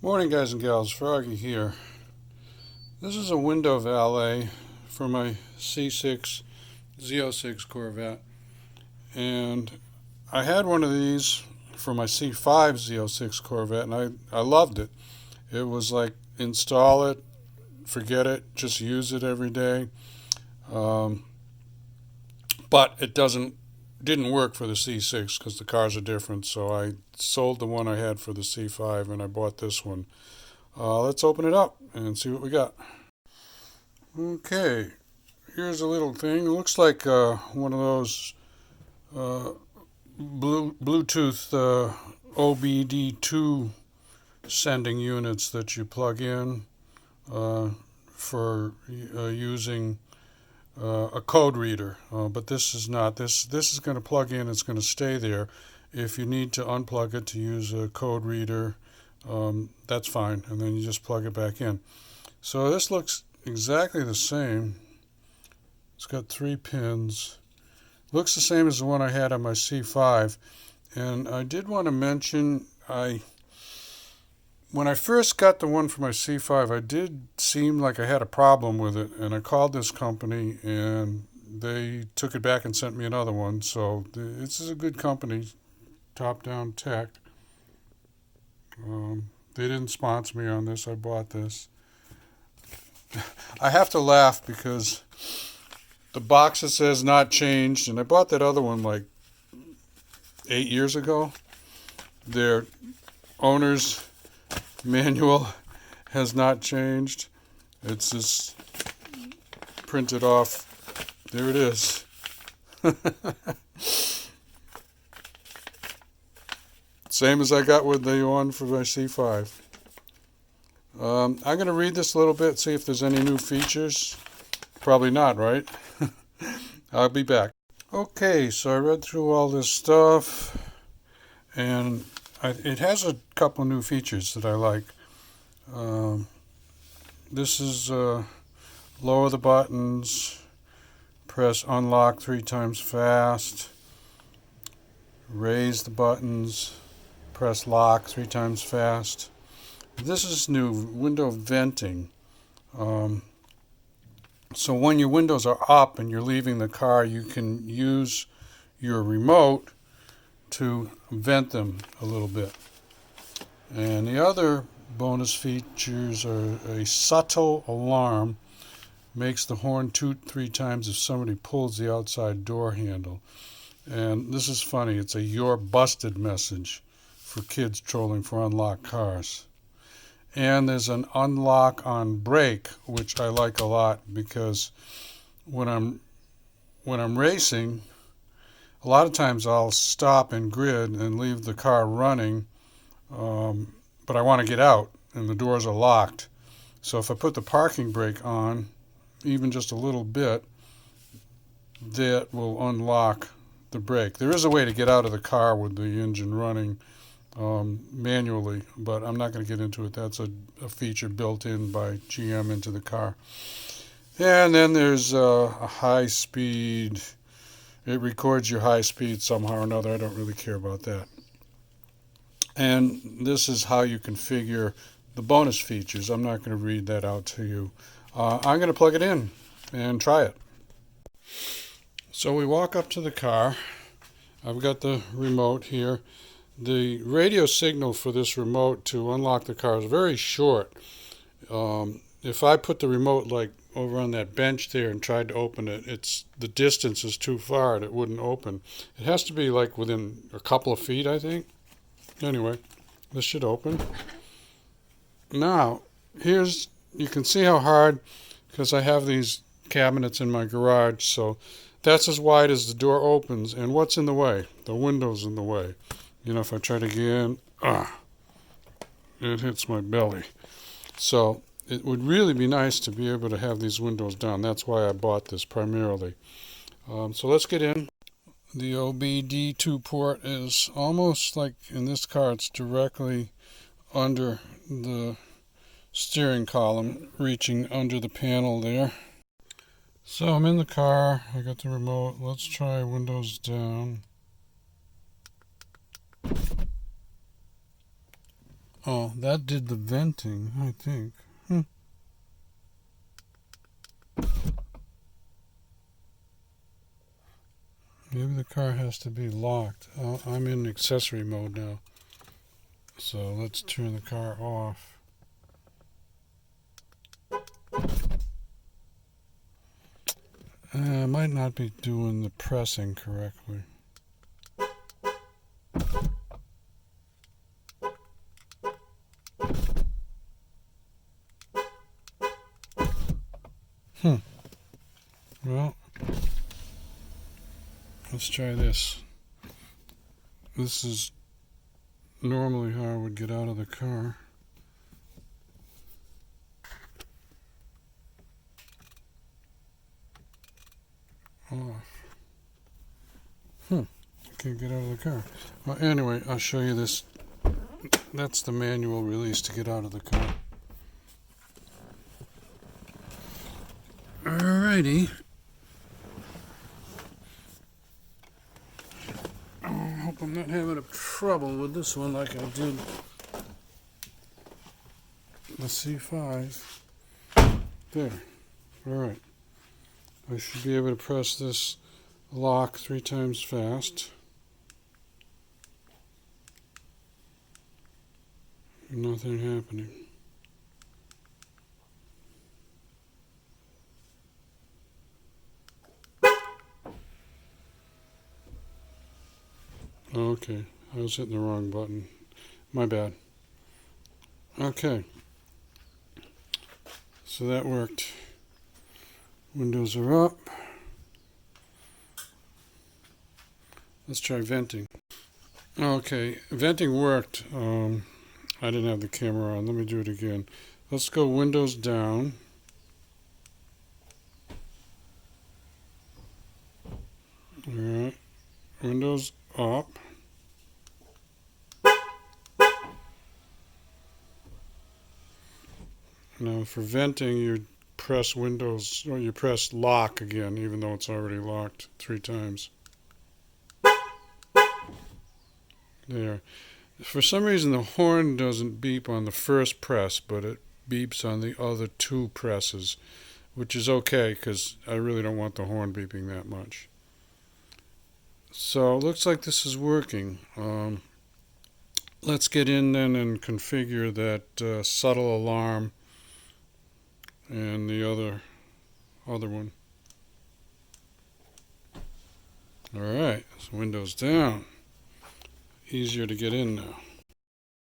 Morning, guys and gals. Froggy here. This is a window valet for my C6 Z06 Corvette, and I had one of these for my C5 Z06 Corvette, and I loved it. It was like install it, forget it, just use it every day. But it didn't work for the C6 because the cars are different. So I sold the one I had for the C5 and I bought this one. Let's open it up and see what we got. Okay, here's a little thing. It looks like one of those Bluetooth OBD2 sending units that you plug in for using a code reader, but this is not. This is going to plug in. It's going to stay there. If you need to unplug it to use a code reader, that's fine, and then you just plug it back in. So this looks exactly the same. It's got 3 pins. Looks the same as the one I had on my C5. And I did want to mention, when I first got the one for my C5, I did seem like I had a problem with it, and I called this company, and they took it back and sent me another one. So this is a good company, Top Down Tech. They didn't sponsor me on this. I bought this. I have to laugh because the box, it says not changed, and I bought that other one like 8 years ago. Their owner's manual has not changed. It's just printed off. There it is. Same as I got with the one for my C5. I'm going to read this a little bit, see if there's any new features. Probably not, right? I'll be back. Okay, so I read through all this stuff, and it has a couple new features that I like. This is lower the buttons, press unlock 3 times fast, raise the buttons, press lock 3 times fast. This is new, window venting. So when your windows are up and you're leaving the car, you can use your remote to vent them a little bit. And the other bonus features are a subtle alarm, makes the horn toot 3 times if somebody pulls the outside door handle. And this is funny, it's a "you're busted" message for kids trolling for unlocked cars. And there's an unlock on brake, which I like a lot because when I'm racing, a lot of times I'll stop in grid and leave the car running, but I want to get out and the doors are locked. So if I put the parking brake on, even just a little bit, that will unlock the brake. There is a way to get out of the car with the engine running manually, but I'm not going to get into it. That's a feature built in by GM into the car. And then there's a high speed. It records your high speed somehow or another. I don't really care about that. And this is how you configure the bonus features. I'm not going to read that out to you. I'm going to plug it in and try it. So we walk up to the car. I've got the remote here. The radio signal for this remote to unlock the car is very short. If I put the remote like over on that bench there and tried to open it, the distance is too far and it wouldn't open. It has to be like within a couple of feet, I think. Anyway, this should open. Now, you can see how hard, because I have these cabinets in my garage, so that's as wide as the door opens. And what's in the way? The window's in the way. If I try to get in, it hits my belly. So it would really be nice to be able to have these windows down. That's why I bought this primarily. So let's get in. The OBD2 port is almost like in this car, it's directly under the steering column, reaching under the panel there. So I'm in the car. I got the remote. Let's try windows down. Oh, that did the venting, I think. Maybe the car has to be locked. I'm in accessory mode now. So let's turn the car off. I might not be doing the pressing correctly. Well, let's try this. This is normally how I would get out of the car. Off. Can't get out of the car. Well, anyway, I'll show you this. That's the manual release to get out of the car. Alrighty. I hope I'm not having trouble with this one like I did the C5. There. Alright. I should be able to press this lock 3 times fast. Nothing happening. Okay, I was hitting the wrong button. My bad. Okay. So that worked. Windows are up. Let's try venting. Okay, venting worked. I didn't have the camera on. Let me do it again. Let's go windows down. Alright. Windows up. Now for venting, you press Windows, or you press lock again, even though it's already locked 3 times. There. For some reason, the horn doesn't beep on the first press, but it beeps on the other 2 presses, which is okay because I really don't want the horn beeping that much. So it looks like this is working. Let's get in then and configure that subtle alarm and the other one. Alright, so windows down. Easier to get in now.